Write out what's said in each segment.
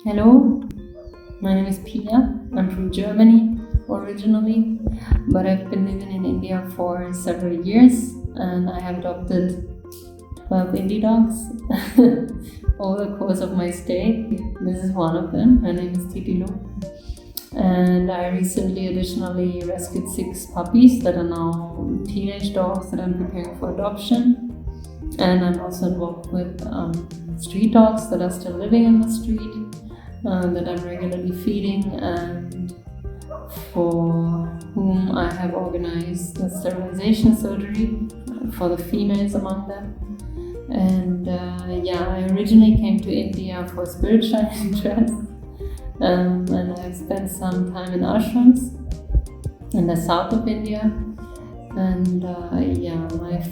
Hello, my name is Pia. I'm from Germany originally, but I've been living in India for several years and I have adopted 12 indie dogs over the course of my stay. This is one of them. Her name is Titilu. And I recently additionally rescued 6 puppies that are now teenage dogs that I'm preparing for adoption. And I'm also involved with street dogs that are still living in the street, that I'm regularly feeding, and for whom I have organized the sterilization surgery for the females among them. And I originally came to India for spiritual interest, and I've spent some time in ashrams in the south of India. And my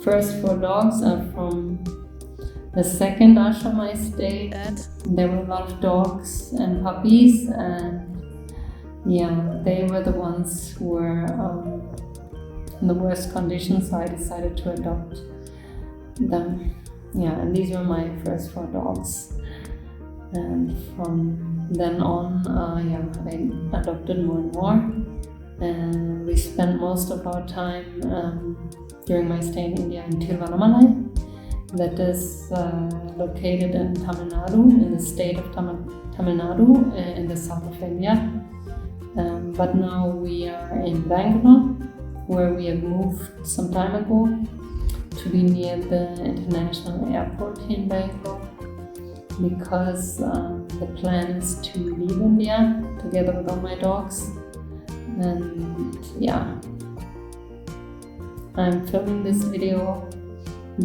first 4 dogs are from the second ashram I stayed at. There were a lot of dogs and puppies, and they were the ones who were in the worst conditions, so I decided to adopt them. And these were my first 4 dogs. And from then on, I adopted more and more. And we spent most of our time during my stay in India in Tiruvannamalai. That is located in Tamil Nadu, in the state of Tamil Nadu, in the south of India. But now we are in Bangalore, where we have moved some time ago to be near the international airport in Bangalore, because the plan is to leave India together with all my dogs. And I'm filming this video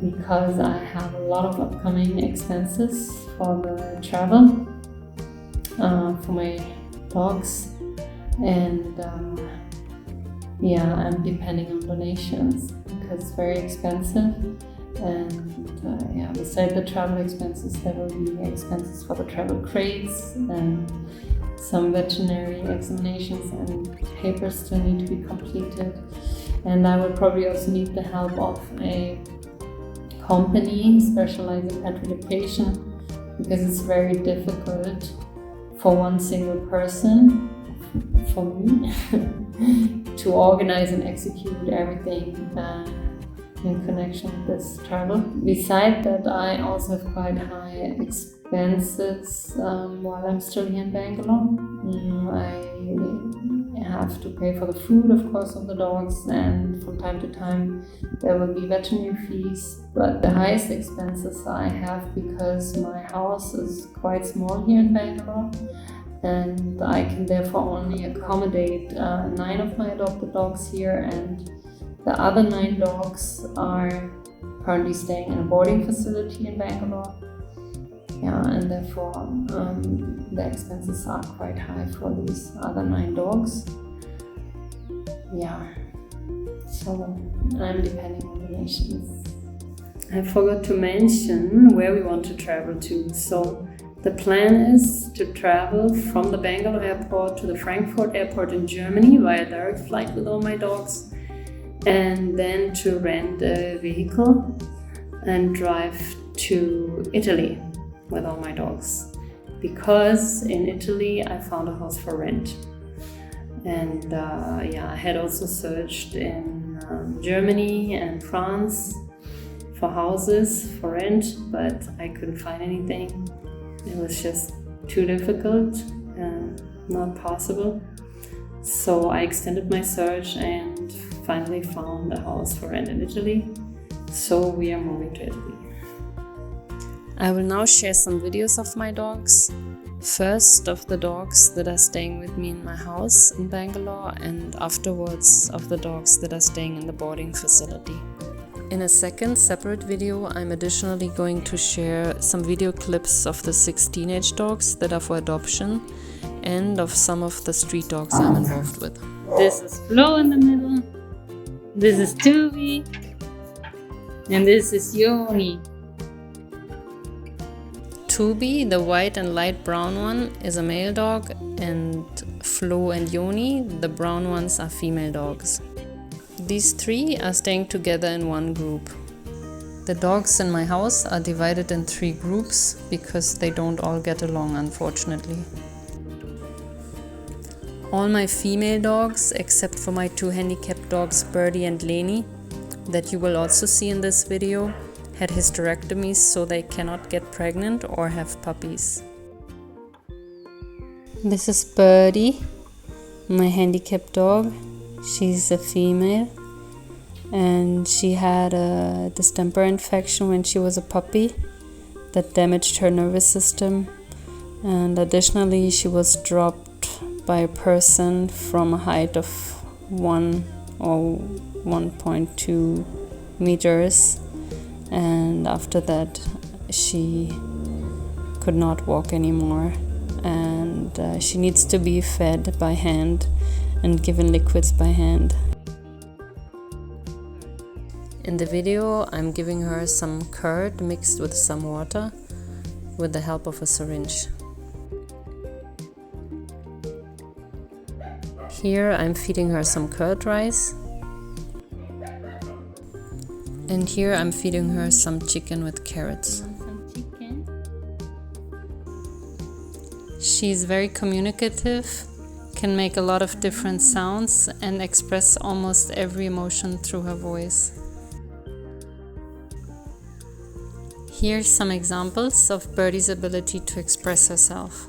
because I have a lot of upcoming expenses for the travel for my dogs, and I'm depending on donations because it's very expensive. And beside the travel expenses, there will be expenses for the travel crates and some veterinary examinations and papers still need to be completed. And I will probably also need the help of a company specializing in pet relocation, because it's very difficult for one single person, for me, to organize and execute everything in connection with this travel. Besides that, I also have quite high expenses while I'm still here in Bangalore. I have to pay for the food, of course, of the dogs, and from time to time there will be veterinary fees. But the highest expenses I have, because my house is quite small here in Bangalore, and I can therefore only accommodate 9 of my adopted dogs here, and the other 9 dogs are currently staying in a boarding facility in Bangalore. And therefore the expenses are quite high for these other 9 dogs. So I'm depending on donations. I forgot to mention where we want to travel to. So the plan is to travel from the Bangalore airport to the Frankfurt airport in Germany via direct flight with all my dogs, and then to rent a vehicle and drive to Italy with all my dogs, because in Italy I found a house for rent. And I had also searched in Germany and France for houses for rent, but I couldn't find anything. It was just too difficult and not possible. So I extended my search and finally found a house for rent in Italy. So we are moving to Italy. I will now share some videos of my dogs. First of the dogs that are staying with me in my house in Bangalore, and afterwards of the dogs that are staying in the boarding facility. In a second separate video, I'm additionally going to share some video clips of the 6 teenage dogs that are for adoption, and of some of the street dogs I'm involved with. This is Flo in the middle, this is Tubi, and this is Yoni. Tubi, the white and light brown one, is a male dog, and Flo and Yoni, the brown ones, are female dogs. These 3 are staying together in one group. The dogs in my house are divided in 3 groups because they don't all get along, unfortunately. All my female dogs, except for my 2 handicapped dogs Birdie and Lenny, that you will also see in this video, had hysterectomies so they cannot get pregnant or have puppies. This is Birdie, my handicapped dog. She's a female and she had a distemper infection when she was a puppy that damaged her nervous system, and additionally she was dropped by a person from a height of 1 or 1.2 meters, and after that she could not walk anymore, and she needs to be fed by hand and given liquids by hand. In the video I'm giving her some curd mixed with some water with the help of a syringe. Here I'm feeding her some curd rice, and here I'm feeding her some chicken with carrots. She's very communicative, can make a lot of different sounds and express almost every emotion through her voice. Here's some examples of Birdie's ability to express herself.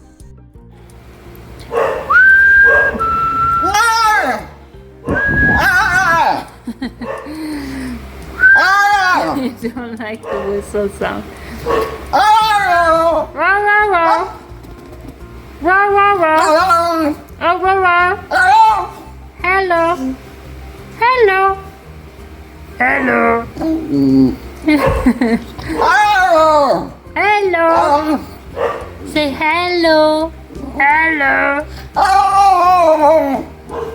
You don't like the whistle sound. Hello. Hello. Hello. Say hello. Hello.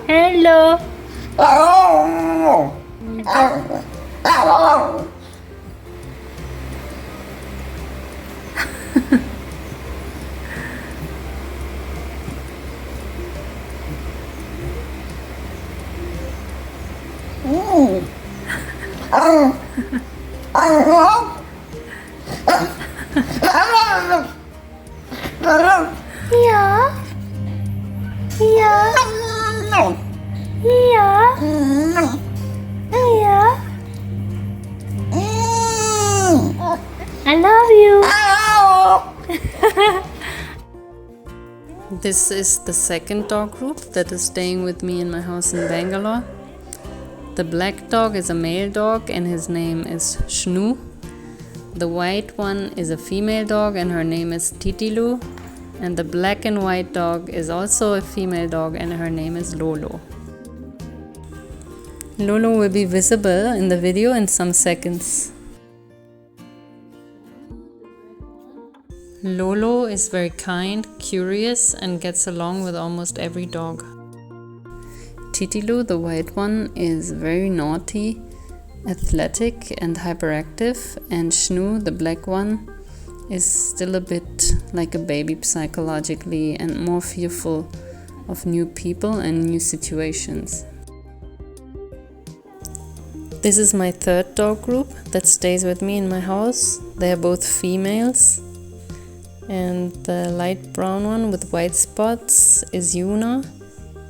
Hello. I love you. This is the second dog group that is staying with me in my house in Bangalore. The black dog is a male dog and his name is Shnu. The white one is a female dog and her name is Titilu. And the black and white dog is also a female dog and her name is Lolo. Lolo will be visible in the video in some seconds. Lolo is very kind, curious and gets along with almost every dog. Titilu, the white one, is very naughty, athletic and hyperactive, and Shnu, the black one, is still a bit like a baby psychologically and more fearful of new people and new situations. This is my third dog group that stays with me in my house. They are both females, and the light brown one with white spots is Yuna,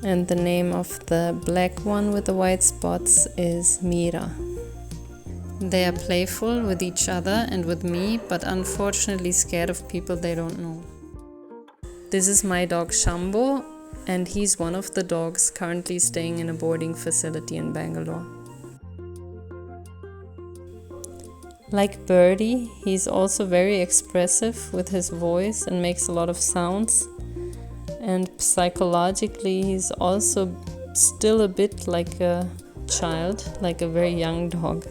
and the name of the black one with the white spots is Mira. They are playful with each other and with me, but unfortunately scared of people they don't know. This is my dog Shambo, and he's one of the dogs currently staying in a boarding facility in Bangalore. Like Birdie, he's also very expressive with his voice and makes a lot of sounds. And psychologically, he's also still a bit like a child, like a very young dog.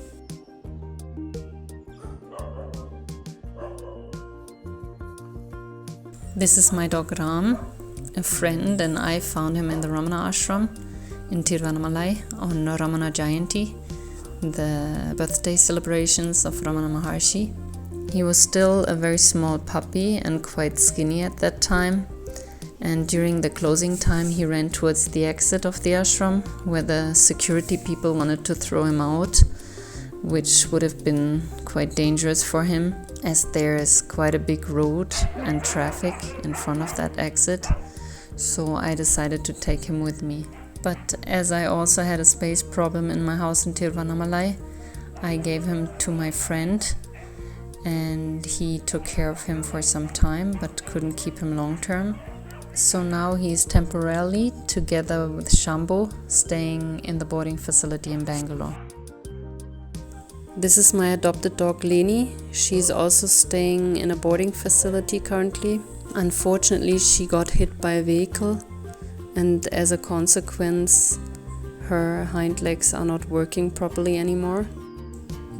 This is my dog Ram. A friend and I found him in the Ramana ashram in Tiruvannamalai on Ramana Jayanti, the birthday celebrations of Ramana Maharshi. He was still a very small puppy and quite skinny at that time. And during the closing time, he ran towards the exit of the ashram, where the security people wanted to throw him out, which would have been quite dangerous for him, as there is quite a big road and traffic in front of that exit. So I decided to take him with me. But as I also had a space problem in my house in Tiruvannamalai, I gave him to my friend, and he took care of him for some time but couldn't keep him long term. So now he is temporarily, together with Shambhu, staying in the boarding facility in Bangalore. This is my adopted dog Leni. She's also staying in a boarding facility currently. Unfortunately, she got hit by a vehicle, and as a consequence, her hind legs are not working properly anymore.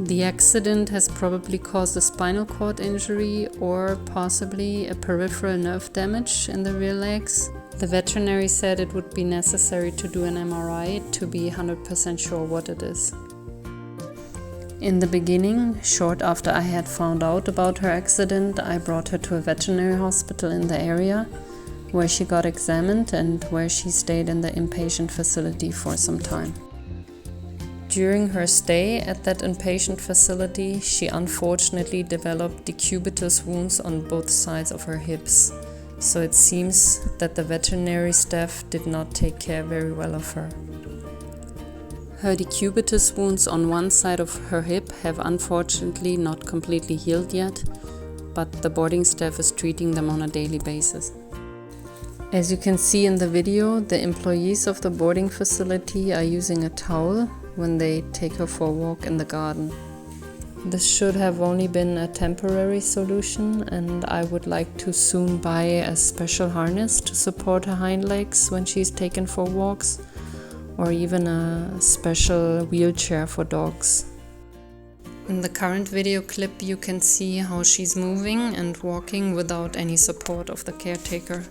The accident has probably caused a spinal cord injury or possibly a peripheral nerve damage in the rear legs. The veterinary said it would be necessary to do an MRI to be 100% sure what it is. In the beginning, short after I had found out about her accident, I brought her to a veterinary hospital in the area, where she got examined and where she stayed in the inpatient facility for some time. During her stay at that inpatient facility, she unfortunately developed decubitus wounds on both sides of her hips, so it seems that the veterinary staff did not take care very well of her. Her decubitus wounds on one side of her hip have unfortunately not completely healed yet, but the boarding staff is treating them on a daily basis. As you can see in the video, the employees of the boarding facility are using a towel when they take her for a walk in the garden. This should have only been a temporary solution, and I would like to soon buy a special harness to support her hind legs when she's taken for walks, or even a special wheelchair for dogs. In the current video clip you can see how she's moving and walking without any support of the caretaker.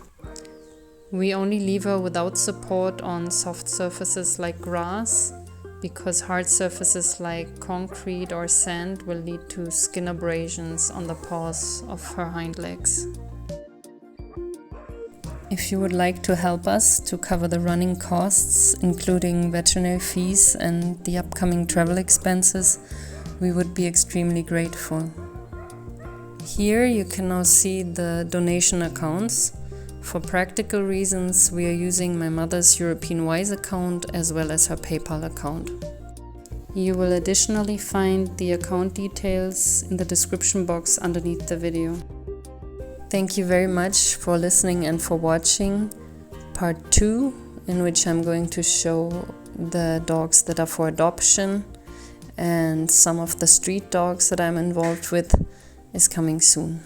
We only leave her without support on soft surfaces like grass, because hard surfaces like concrete or sand will lead to skin abrasions on the paws of her hind legs. If you would like to help us to cover the running costs, including veterinary fees and the upcoming travel expenses, we would be extremely grateful. Here you can now see the donation accounts. For practical reasons, we are using my mother's European Wise account as well as her PayPal account. You will additionally find the account details in the description box underneath the video. Thank you very much for listening and for watching part 2, in which I'm going to show the dogs that are for adoption, and some of the street dogs that I'm involved with is coming soon.